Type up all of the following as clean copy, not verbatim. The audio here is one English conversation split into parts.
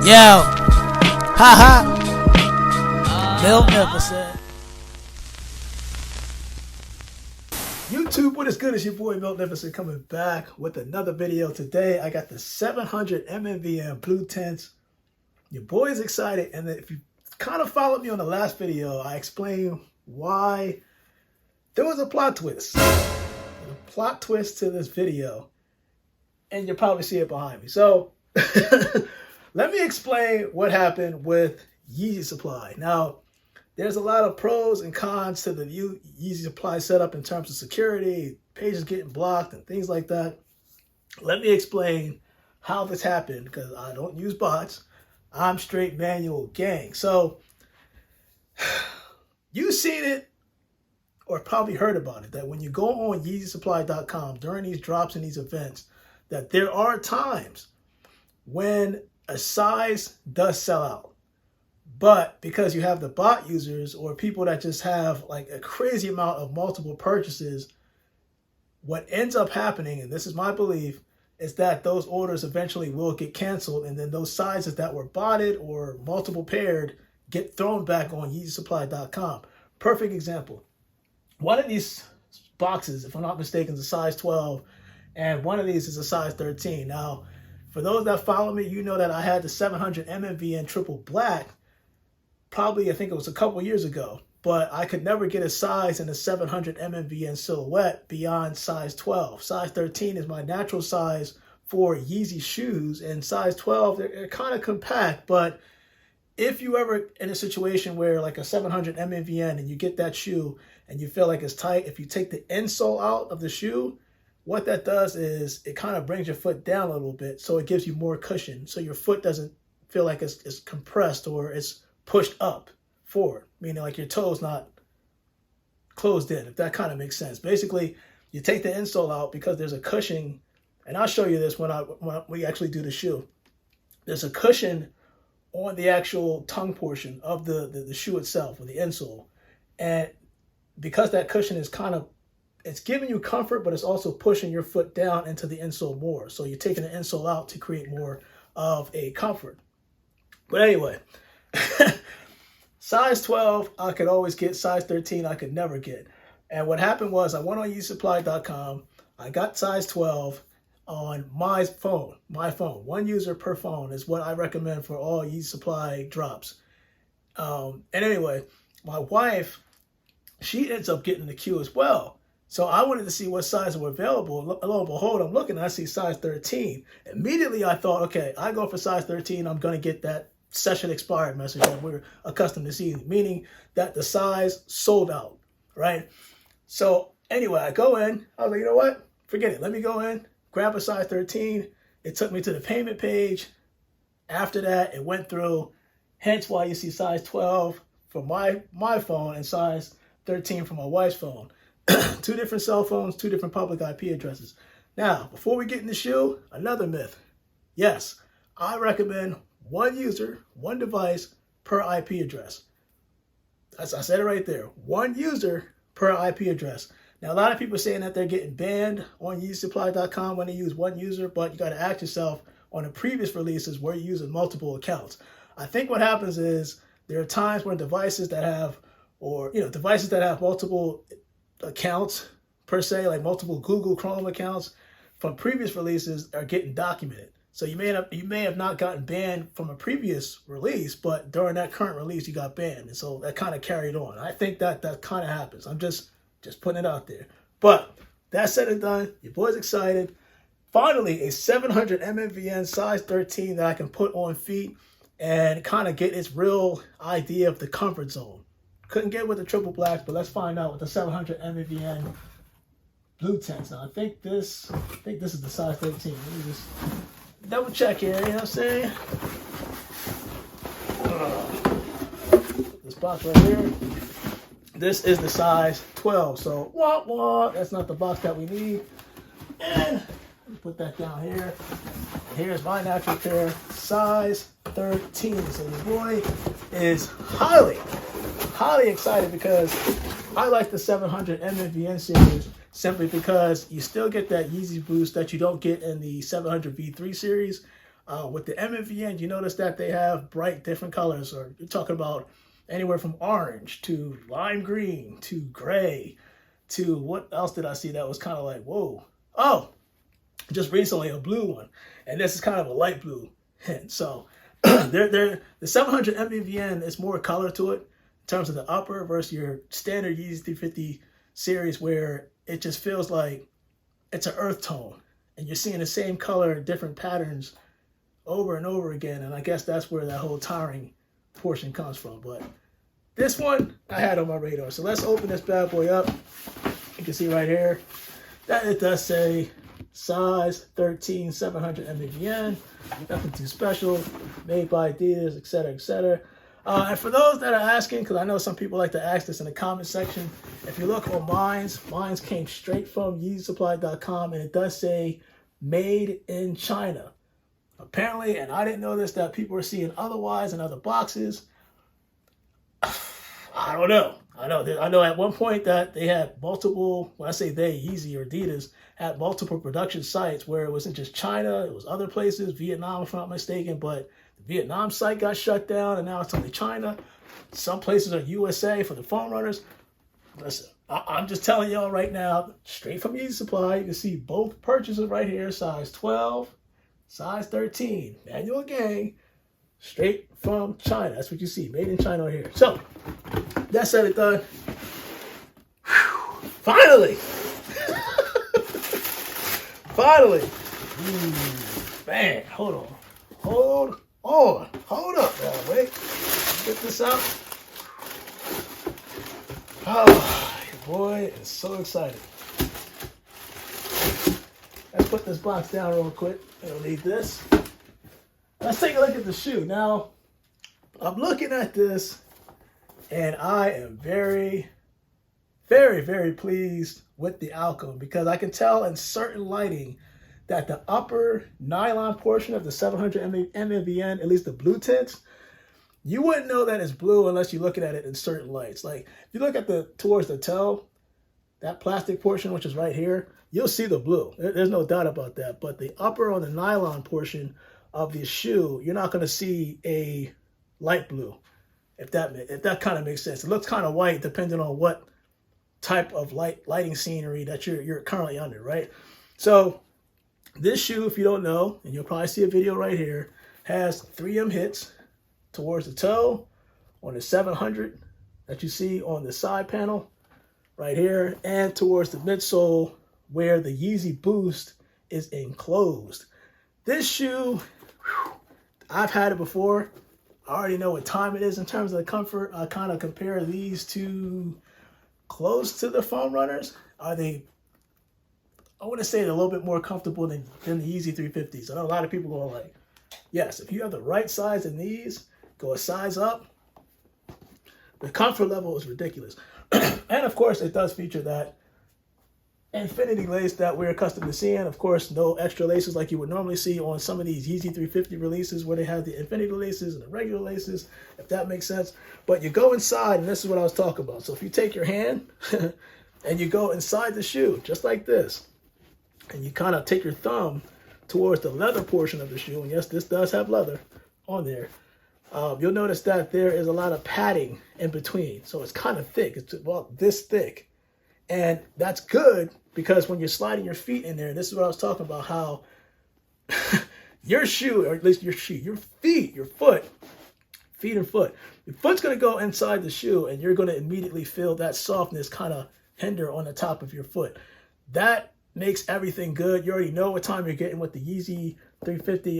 Yo, haha, Magnificent. YouTube, what is good? It's your boy Magnificent coming back with another video. Today I got the 700 MNVN blue tints. Your boy's excited, and if you kind of followed me on the last video, I explained why there was a plot twist. A plot twist to this video, and you'll probably see it behind me. So let me explain what happened with Yeezy Supply. Now, there's a lot of pros and cons to the Yeezy Supply setup in terms of security, pages getting blocked, and things like that. Let me explain how this happened, because I don't use bots. I'm straight manual gang. So you've seen it or probably heard about it, that when you go on YeezySupply.com during these drops and these events, that there are times when a size does sell out. But because you have the bot users or people that just have like a crazy amount of multiple purchases, what ends up happening, and this is my belief, is that those orders eventually will get canceled, and then those sizes that were botted or multiple paired get thrown back on YeezySupply.com. Perfect example. One of these boxes, if I'm not mistaken, is a size 12, and one of these is a size 13. Now, for those that follow me, you know that I had the 700 MNVN triple black, probably I think it was a couple years ago, but I could never get a size in the 700 MNVN silhouette beyond size 12. Size 13 is my natural size for Yeezy shoes, and size 12, they're kind of compact, but if you ever in a situation where like a 700 MNVN and you get that shoe and you feel like it's tight, if you take the insole out of the shoe, what that does is it kind of brings your foot down a little bit, so it gives you more cushion, so your foot doesn't feel like it's compressed or it's pushed up forward, meaning like your toe's not closed in, if that kind of makes sense. Basically, you take the insole out because there's a cushion, and I'll show you this when we actually do the shoe. There's a cushion on the actual tongue portion of the shoe itself, or the insole, and because that cushion is kind of, it's giving you comfort, but it's also pushing your foot down into the insole more. So you're taking the insole out to create more of a comfort. But anyway, size 12, I could always get. Size 13, I could never get. And what happened was I went on YeezySupply.com. I got size 12 on my phone. One user per phone is what I recommend for all Yeezy Supply drops. And anyway, my wife, she ends up getting the queue as well. So I wanted to see what sizes were available. Lo and behold, I'm looking and I see size 13. Immediately I thought, okay, I go for size 13, I'm going to get that session expired message that we're accustomed to seeing, meaning that the size sold out, right? So anyway, I go in, I was like, you know what? Forget it. Let me go in, grab a size 13. It took me to the payment page. After that, it went through, hence why you see size 12 for my phone and size 13 for my wife's phone. Two different cell phones, two different public IP addresses. Now, before we get in the shoe, another myth. Yes, I recommend one user, one device per IP address. I said it right there. One user per IP address. Now, a lot of people are saying that they're getting banned on YeezySupply.com when they use one user, but you got to ask yourself on the previous releases where you're using multiple accounts. I think what happens is there are times when devices that have, devices that have multiple accounts per se, like multiple Google Chrome accounts from previous releases, are getting documented. So you may have not gotten banned from a previous release, but during that current release you got banned, and so that kind of carried on. I think that kind of happens. I'm just putting it out there. But that said and done, your boy's excited. Finally, a 700 MNVN size 13 that I can put on feet and kind of get its real idea of the comfort zone. Couldn't get with the triple black, but let's find out with the 700 MNVN blue tints. Now I think this is the size 13. Let me just double check here, you know what I'm saying? This box right here, this is the size 12. So that's not the box that we need. And put that down here. Here's my natural pair, size 13. So your boy is highly excited because I like the 700 MNVN series simply because you still get that Yeezy boost that you don't get in the 700 V3 series. With the MNVN, you notice that they have bright different colors, or you're talking about anywhere from orange to lime green to gray to what else did I see that was kind of like, whoa. Oh, just recently a blue one. And this is kind of a light blue hint. So the 700 MNVN is more color to it in terms of the upper versus your standard Yeezy 350 series, where it just feels like it's an earth tone. And you're seeing the same color, different patterns over and over again. And I guess that's where that whole tiring portion comes from. But this one I had on my radar. So let's open this bad boy up. You can see right here that it does say size 13, 700 MNVN. Nothing too special. Made by Adidas, etc., etc. And for those that are asking, because I know some people like to ask this in the comment section, if you look on mine's came straight from YeezySupply.com, and it does say made in China. Apparently, and I didn't know this, that people are seeing otherwise in other boxes. I don't know. I know at one point that they had multiple, when I say they, Yeezy or Adidas, had multiple production sites where it wasn't just China, it was other places, Vietnam if I'm not mistaken, but the Vietnam site got shut down and now it's only China. Some places are USA for the foam runners. Listen, I'm just telling y'all right now, straight from Yeezy Supply, you can see both purchases right here, size 12, size 13, manual gang, straight from China. That's what you see, made in China here. So, that said it done. Whew. Finally! Finally! Man, hold on. Hold up now, wait. Get this out. Oh, your boy is so excited. Let's put this box down real quick. I don't need this. Let's take a look at the shoe. Now, I'm looking at this, and I am very, very, very pleased with the outcome, because I can tell in certain lighting that the upper nylon portion of the 700 MNVN, at least the blue tints, you wouldn't know that it's blue unless you're looking at it in certain lights. Like, if you look at towards the toe, that plastic portion, which is right here, you'll see the blue. There's no doubt about that. But the upper on the nylon portion of the shoe, you're not going to see a light blue, if that kind of makes sense. It looks kind of white depending on what type of lighting scenery that you're currently under, right? So this shoe, if you don't know, and you'll probably see a video right here, has 3M hits towards the toe on the 700 that you see on the side panel right here, and towards the midsole where the Yeezy Boost is enclosed. This shoe, I've had it before. I already know what time it is in terms of the comfort. I kind of compare these to close to the foam runners. I want to say they're a little bit more comfortable than the Yeezy 350s. I know a lot of people go like, yes, if you have the right size in these, go a size up. The comfort level is ridiculous. And of course, it does feature that infinity lace that we're accustomed to seeing. Of course, no extra laces like you would normally see on some of these Yeezy 350 releases where they have the infinity laces and the regular laces, if that makes sense. But you go inside, and this is what I was talking about. So if you take your hand and you go inside the shoe, just like this, and you kind of take your thumb towards the leather portion of the shoe, and yes, this does have leather on there, you'll notice that there is a lot of padding in between. So it's kind of thick. It's about this thick. And that's good because when you're sliding your feet in there, this is what I was talking about, how your shoe, or at least your feet, your foot, your foot's going to go inside the shoe, and you're going to immediately feel that softness kind of hinder on the top of your foot. That makes everything good. You already know what time you're getting with the Yeezy 350,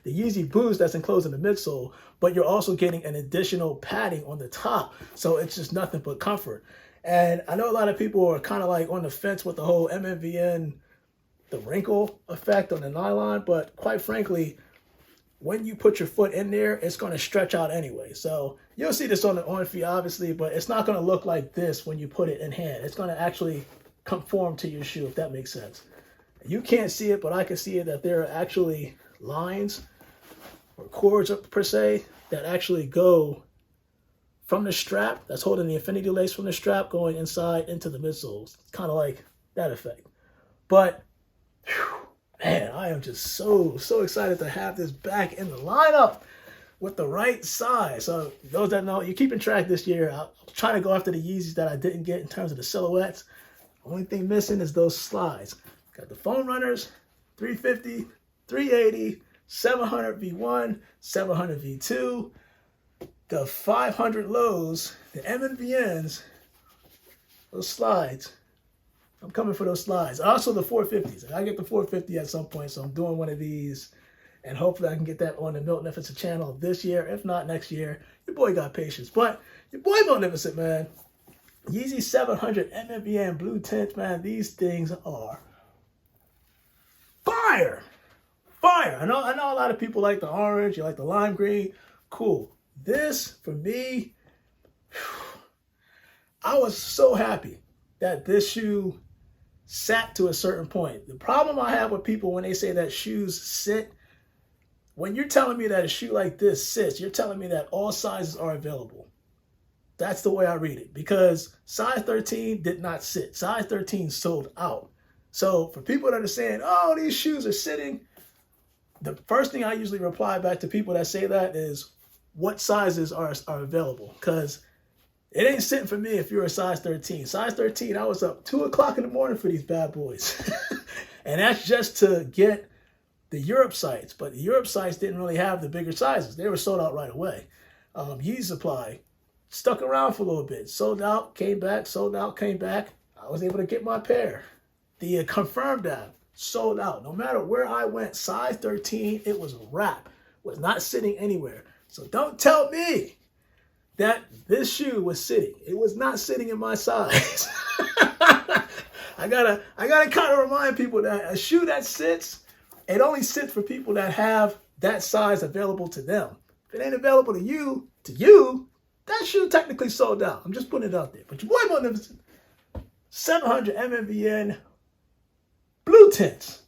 the Yeezy Boost that's enclosed in the midsole, but you're also getting an additional padding on the top. So it's just nothing but comfort. And I know a lot of people are kind of like on the fence with the whole MNVN, the wrinkle effect on the nylon, but quite frankly, when you put your foot in there, it's going to stretch out anyway. So you'll see this on the on feet, obviously, but it's not going to look like this when you put it in hand. It's going to actually conform to your shoe, if that makes sense. You can't see it, but I can see it, that there are actually lines or cords per se that actually go from the strap that's holding the infinity lace from the strap going inside into the midsoles. It's kind of like that effect. But man, I am just so excited to have this back in the lineup with the right size. So those that know, you're keeping track this year. I'm trying to go after the Yeezys that I didn't get in terms of the silhouettes. Only thing missing is those slides. Got the foam runners, 350, 380, 700 V1, 700 V2, the 500 lows, the MNVNs, those slides. I'm coming for those slides. Also the 450s. I get the 450 at some point, so I'm doing one of these. And hopefully I can get that on the Magnificent channel this year. If not, next year. Your boy got patience. But your boy Magnificent, man. Yeezy 700 MNVN blue tint, man. These things are fire. Fire. I know a lot of people like the orange. You like the lime green. Cool. This, for me, I was so happy that this shoe sat to a certain point. The problem I have with people when they say that shoes sit, when you're telling me that a shoe like this sits, you're telling me that all sizes are available. That's the way I read it, because size 13 did not sit. Size 13 sold out. So for people that are saying, oh, these shoes are sitting, the first thing I usually reply back to people that say that is, what sizes are available? Because it ain't sitting for me if you're a size 13. Size 13, I was up 2 o'clock in the morning for these bad boys. And that's just to get the Europe sites. But the Europe sites didn't really have the bigger sizes. They were sold out right away. Yeezy Supply stuck around for a little bit. Sold out, came back, sold out, came back. I was able to get my pair. The Confirmed app, sold out. No matter where I went, size 13, it was a wrap. Was not sitting anywhere. So don't tell me that this shoe was sitting. It was not sitting in my size. I gotta kind of remind people that a shoe that sits, it only sits for people that have that size available to them. If it ain't available to you, that shoe technically sold out. I'm just putting it out there. But your boy Magnificent, 700 MNVN blue tints.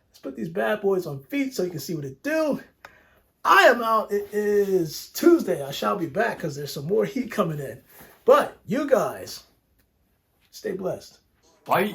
Let's put these bad boys on feet so you can see what it do. I am out. It is Tuesday. I shall be back because there's some more heat coming in. But you guys, stay blessed. Bye.